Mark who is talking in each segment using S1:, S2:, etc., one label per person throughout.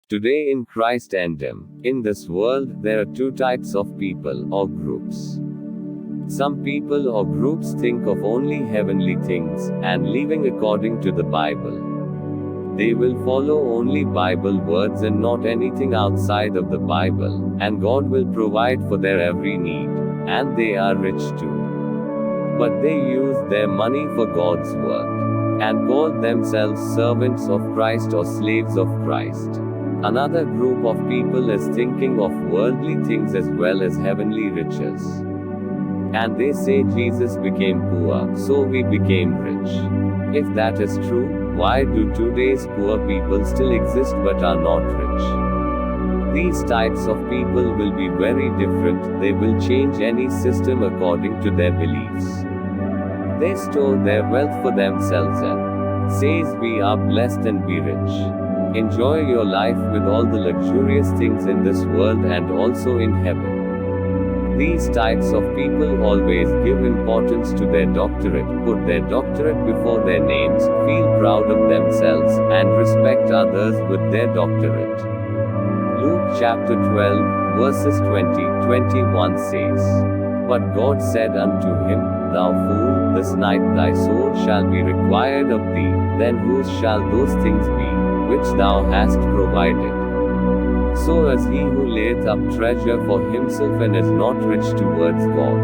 S1: Today in Christendom, in this world, there are two types of people or groups. Some people or groups think of only heavenly things, and living according to the Bible. They will follow only Bible words and not anything outside of the Bible, and God will provide for their every need, and they are rich too. But they use their money for God's work, and call themselves servants of Christ or slaves of Christ. Another group of people is thinking of worldly things as well as heavenly riches. And they say Jesus became poor, so we became rich. If that is true, why do today's poor people still exist but are not rich? These types of people will be very different, they will change any system according to their beliefs. They store their wealth for themselves and says we are blessed and be rich. Enjoy your life with all the luxurious things in this world and also in heaven. These types of people always give importance to their doctorate, put their doctorate before their names, feel proud of themselves, and respect others with their doctorate. Luke chapter 12, verses 20-21 says, "But God said unto him, Thou fool, this night thy soul shall be required of thee, then whose shall those things be, which thou hast provided? So as he who layeth up treasure for himself and is not rich towards God."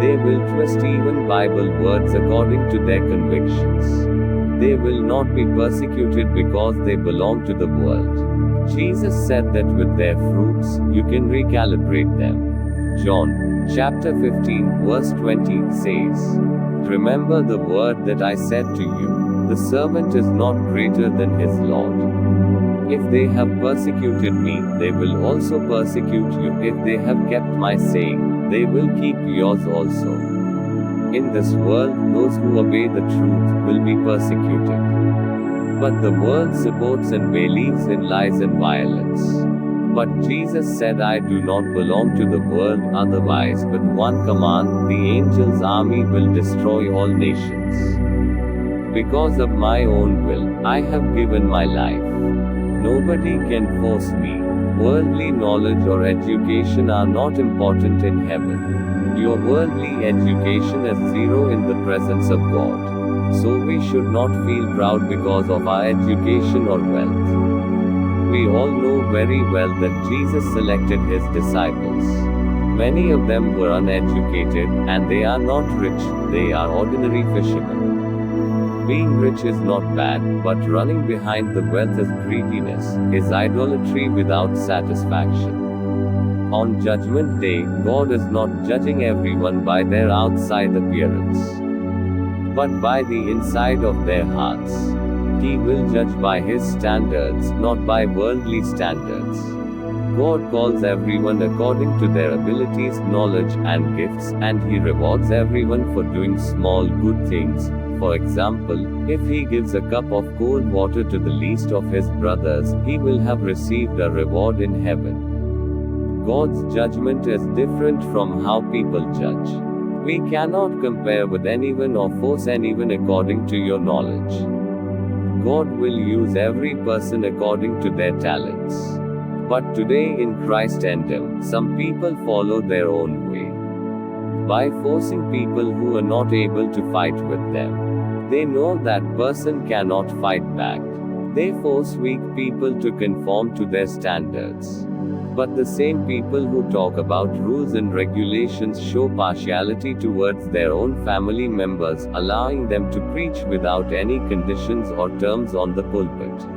S1: They will twist even Bible words according to their convictions. They will not be persecuted because they belong to the world. Jesus said that with their fruits, you can recalibrate them. John chapter 15, verse 20 says, "Remember the word that I said to you, the servant is not greater than his Lord. If they have persecuted me, they will also persecute you. If they have kept my saying, they will keep yours also." In this world, those who obey the truth will be persecuted. But the world supports and believes in lies and violence. But Jesus said, "I do not belong to the world, otherwise with one command, the angels' army will destroy all nations. Because of my own will, I have given my life. Nobody can force me." Worldly knowledge or education are not important in heaven. Your worldly education is zero in the presence of God. So we should not feel proud because of our education or wealth. We all know very well that Jesus selected his disciples. Many of them were uneducated, and they are not rich, they are ordinary fishermen. Being rich is not bad, but running behind the wealth is greediness, is idolatry without satisfaction. On Judgment Day, God is not judging everyone by their outside appearance, but by the inside of their hearts. He will judge by his standards, not by worldly standards. God calls everyone according to their abilities, knowledge, and gifts, and he rewards everyone for doing small good things. For example, if he gives a cup of cold water to the least of his brothers, he will have received a reward in heaven. God's judgment is different from how people judge. We cannot compare with anyone or force anyone according to your knowledge. God will use every person according to their talents. But today in Christendom, some people follow their own way. By forcing people who are not able to fight with them. They know that person cannot fight back. They force weak people to conform to their standards. But the same people who talk about rules and regulations show partiality towards their own family members, allowing them to preach without any conditions or terms on the pulpit.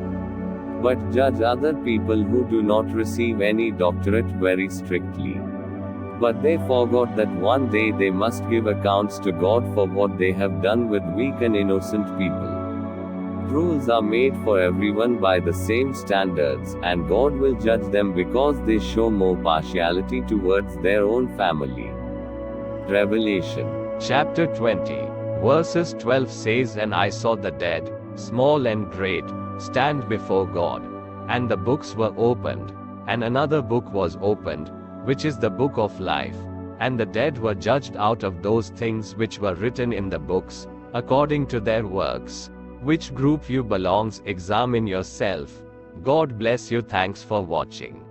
S1: But judge other people who do not receive any doctorate very strictly. But they forgot that one day they must give accounts to God for what they have done with weak and innocent people. Rules are made for everyone by the same standards, and God will judge them because they show more partiality towards their own family. Revelation chapter 20, verses 12 says, "And I saw the dead, small and great, stand before God. And the books were opened, and another book was opened, which is the book of life. And the dead were judged out of those things which were written in the books, according to their works. Which group you belongs, examine yourself. God bless you. Thanks for watching.